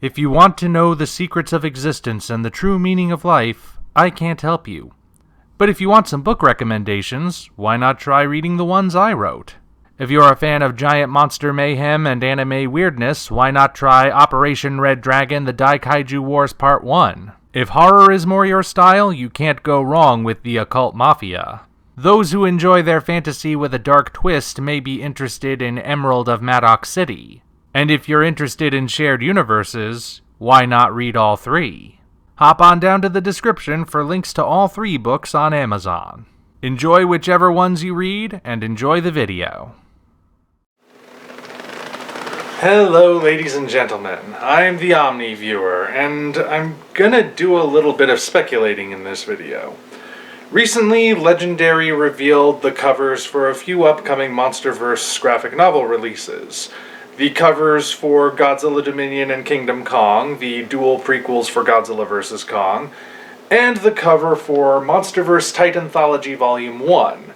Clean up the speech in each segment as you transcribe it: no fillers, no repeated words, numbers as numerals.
If you want to know the secrets of existence and the true meaning of life, I can't help you. But if you want some book recommendations, why not try reading the ones I wrote? If you're a fan of giant monster mayhem and anime weirdness, why not try Operation Red Dragon: The Daikaiju Wars Part 1? If horror is more your style, you can't go wrong with The Occult Mafia. Those who enjoy their fantasy with a dark twist may be interested in Emerald of Maddox City. And if you're interested in shared universes, why not read all three? Hop on down to the description for links to all three books on Amazon. Enjoy whichever ones you read, and enjoy the video. Hello, ladies and gentlemen. I'm the Omni viewer, and I'm gonna do a little bit of speculating in this video. Recently, Legendary revealed the covers for a few upcoming MonsterVerse graphic novel releases. The covers for Godzilla Dominion and Kingdom Kong, the dual prequels for Godzilla vs. Kong, and the cover for MonsterVerse Titanthology Volume 1,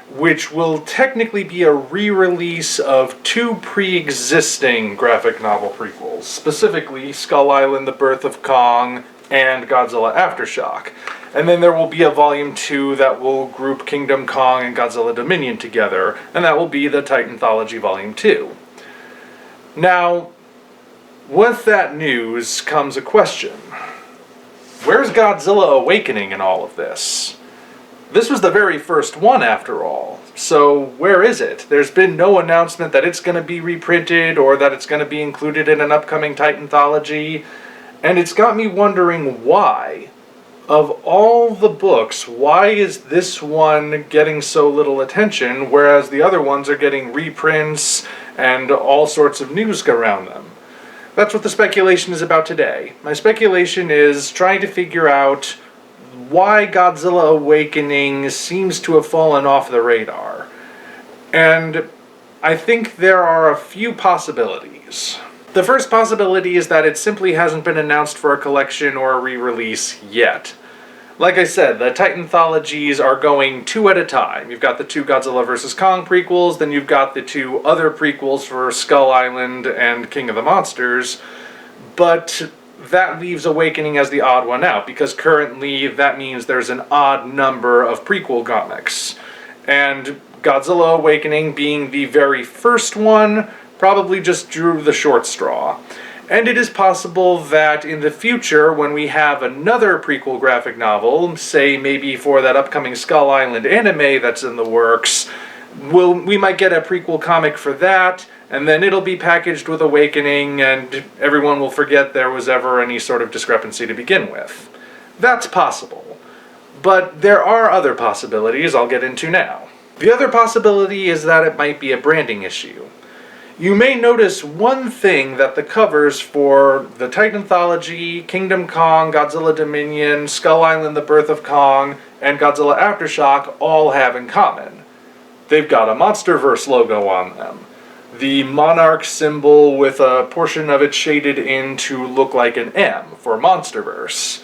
which will technically be a re-release of two pre-existing graphic novel prequels, specifically Skull Island: The Birth of Kong and Godzilla Aftershock. And then there will be a Volume 2 that will group Kingdom Kong and Godzilla Dominion together, and that will be the Titanthology Volume 2. Now, with that news comes a question. Where's Godzilla Awakening in all of this? This was the very first one, after all. So, where is it? There's been no announcement that it's going to be reprinted or that it's going to be included in an upcoming Titanthology. And it's got me wondering why. Of all the books, why is this one getting so little attention, whereas the other ones are getting reprints and all sorts of news around them? That's what the speculation is about today. My speculation is trying to figure out why Godzilla Awakening seems to have fallen off the radar. And I think there are a few possibilities. The first possibility is that it simply hasn't been announced for a collection or a re-release yet. Like I said, the Titanthologies are going two at a time. You've got the two Godzilla vs. Kong prequels, then you've got the two other prequels for Skull Island and King of the Monsters, but that leaves Awakening as the odd one out, because currently that means there's an odd number of prequel comics. And Godzilla Awakening, being the very first one, probably just drew the short straw. And it is possible that in the future, when we have another prequel graphic novel, say maybe for that upcoming Skull Island anime that's in the works, we might get a prequel comic for that, and then it'll be packaged with Awakening, and everyone will forget there was ever any sort of discrepancy to begin with. That's possible. But there are other possibilities I'll get into now. The other possibility is that it might be a branding issue. You may notice one thing that the covers for the Titanthology, Kingdom Kong, Godzilla Dominion, Skull Island: The Birth of Kong, and Godzilla Aftershock all have in common. They've got a MonsterVerse logo on them. The monarch symbol with a portion of it shaded in to look like an M for MonsterVerse.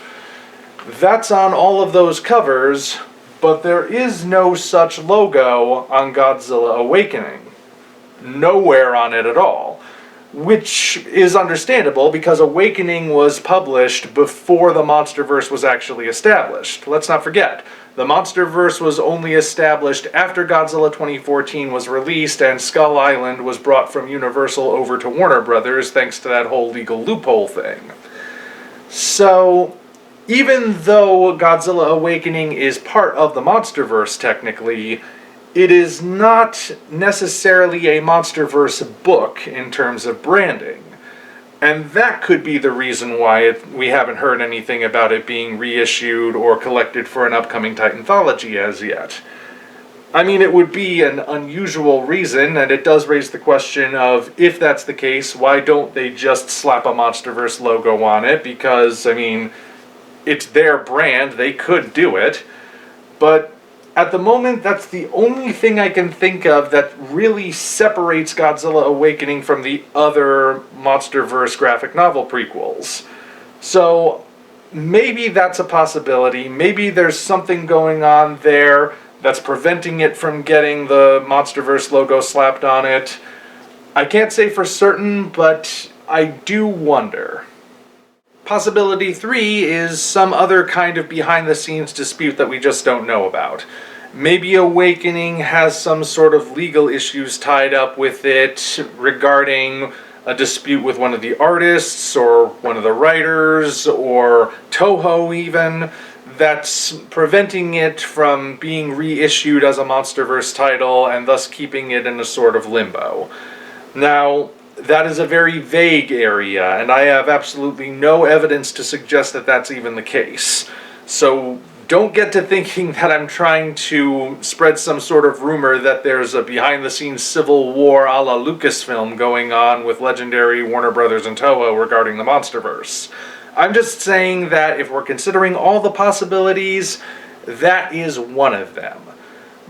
That's on all of those covers, but there is no such logo on Godzilla Awakening. Nowhere on it at all, which is understandable because Awakening was published before the MonsterVerse was actually established. Let's not forget, the MonsterVerse was only established after Godzilla 2014 was released and Skull Island was brought from Universal over to Warner Brothers thanks to that whole legal loophole thing. So, even though Godzilla Awakening is part of the MonsterVerse technically, it is not necessarily a MonsterVerse book in terms of branding. And that could be the reason why we haven't heard anything about it being reissued or collected for an upcoming Titanthology as yet. I mean, it would be an unusual reason, and it does raise the question of, if that's the case, why don't they just slap a MonsterVerse logo on it? Because, I mean, it's their brand, they could do it, but at the moment, that's the only thing I can think of that really separates Godzilla Awakening from the other MonsterVerse graphic novel prequels. So, maybe that's a possibility. Maybe there's something going on there that's preventing it from getting the MonsterVerse logo slapped on it. I can't say for certain, but I do wonder. Possibility 3 is some other kind of behind-the-scenes dispute that we just don't know about. Maybe Awakening has some sort of legal issues tied up with it regarding a dispute with one of the artists or one of the writers or Toho even, that's preventing it from being reissued as a MonsterVerse title and thus keeping it in a sort of limbo. Now, that is a very vague area, and I have absolutely no evidence to suggest that that's even the case. So don't get to thinking that I'm trying to spread some sort of rumor that there's a behind-the-scenes civil war a la Lucasfilm going on with Legendary, Warner Brothers, and Toho regarding the MonsterVerse. I'm just saying that if we're considering all the possibilities, that is one of them.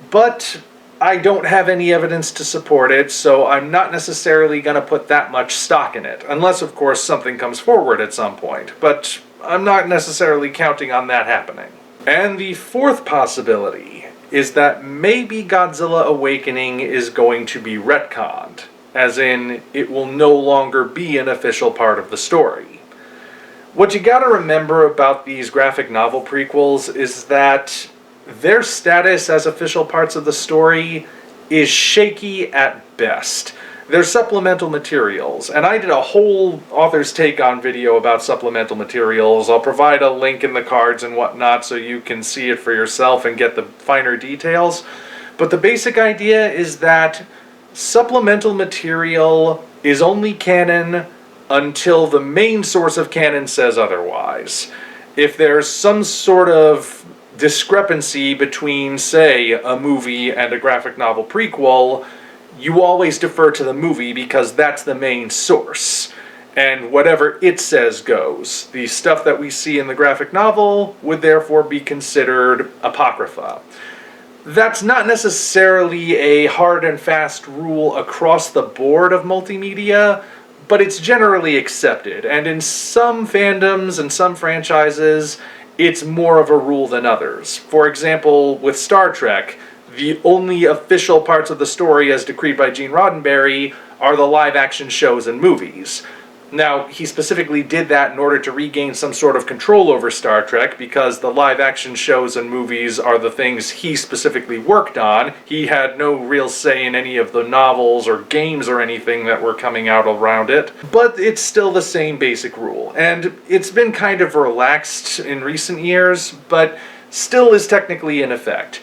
But I don't have any evidence to support it, so I'm not necessarily going to put that much stock in it, unless of course something comes forward at some point, but I'm not necessarily counting on that happening. And the fourth possibility is that maybe Godzilla Awakening is going to be retconned, as in it will no longer be an official part of the story. What you gotta remember about these graphic novel prequels is that their status as official parts of the story is shaky at best. They're supplemental materials, and I did a whole author's take on video about supplemental materials. I'll provide a link in the cards and whatnot so you can see it for yourself and get the finer details. But the basic idea is that supplemental material is only canon until the main source of canon says otherwise. If there's some sort of discrepancy between, say, a movie and a graphic novel prequel, you always defer to the movie because that's the main source. And whatever it says goes. The stuff that we see in the graphic novel would therefore be considered apocrypha. That's not necessarily a hard and fast rule across the board of multimedia, but it's generally accepted, and in some fandoms and some franchises, it's more of a rule than others. For example, with Star Trek, the only official parts of the story as decreed by Gene Roddenberry are the live-action shows and movies. Now, he specifically did that in order to regain some sort of control over Star Trek, because the live-action shows and movies are the things he specifically worked on. He had no real say in any of the novels or games or anything that were coming out around it. But it's still the same basic rule, and it's been kind of relaxed in recent years, but still is technically in effect.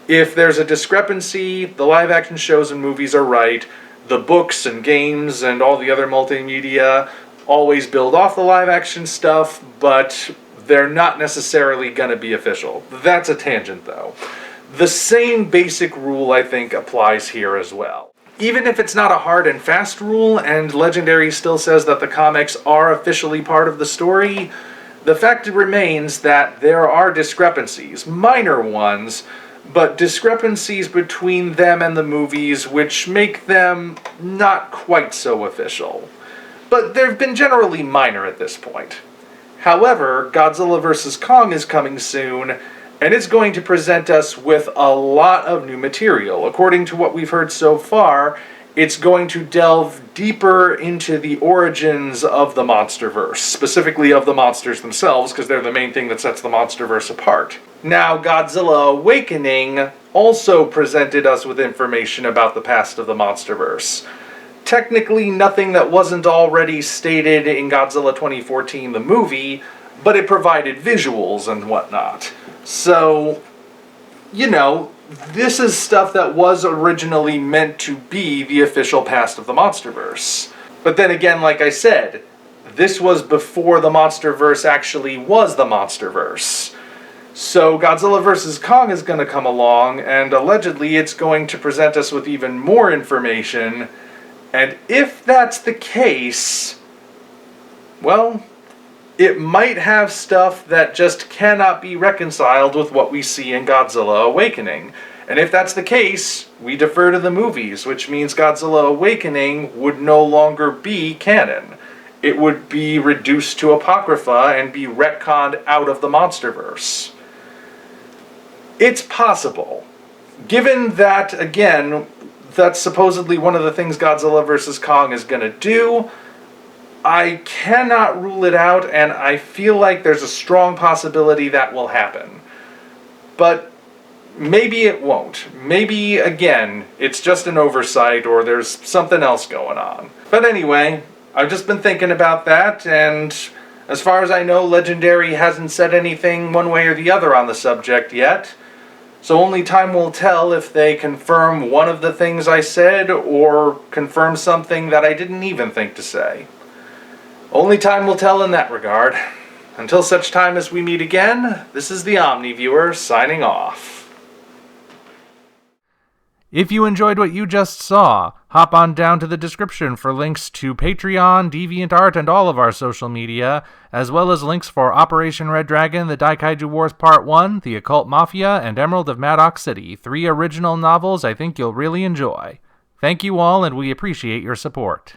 If there's a discrepancy, the live-action shows and movies are right. The books and games and all the other multimedia always build off the live-action stuff, but they're not necessarily going to be official. That's a tangent, though. The same basic rule, I think, applies here as well. Even if it's not a hard and fast rule, and Legendary still says that the comics are officially part of the story, the fact remains that there are discrepancies, minor ones, but discrepancies between them and the movies which make them not quite so official. But they've been generally minor at this point. However, Godzilla vs. Kong is coming soon, and it's going to present us with a lot of new material. According to what we've heard so far, it's going to delve deeper into the origins of the MonsterVerse, specifically of the monsters themselves, because they're the main thing that sets the MonsterVerse apart. Now, Godzilla Awakening also presented us with information about the past of the MonsterVerse. Technically nothing that wasn't already stated in Godzilla 2014, the movie, but it provided visuals and whatnot. So, you know, this is stuff that was originally meant to be the official past of the MonsterVerse. But then again, like I said, this was before the MonsterVerse actually was the MonsterVerse. So Godzilla vs. Kong is going to come along, and allegedly it's going to present us with even more information, and if that's the case, well, it might have stuff that just cannot be reconciled with what we see in Godzilla Awakening. And if that's the case, we defer to the movies, which means Godzilla Awakening would no longer be canon. It would be reduced to apocrypha and be retconned out of the MonsterVerse. It's possible. Given that, again, that's supposedly one of the things Godzilla vs. Kong is going to do, I cannot rule it out, and I feel like there's a strong possibility that will happen. But maybe it won't. Maybe, again, it's just an oversight or there's something else going on. But anyway, I've just been thinking about that, and as far as I know, Legendary hasn't said anything one way or the other on the subject yet. So only time will tell if they confirm one of the things I said or confirm something that I didn't even think to say. Only time will tell in that regard. Until such time as we meet again, this is the Omni Viewer signing off. If you enjoyed what you just saw, hop on down to the description for links to Patreon, DeviantArt, and all of our social media, as well as links for Operation Red Dragon, The Daikaiju Wars Part 1, The Occult Mafia, and Emerald of Maddox City, 3 original novels I think you'll really enjoy. Thank you all, and we appreciate your support.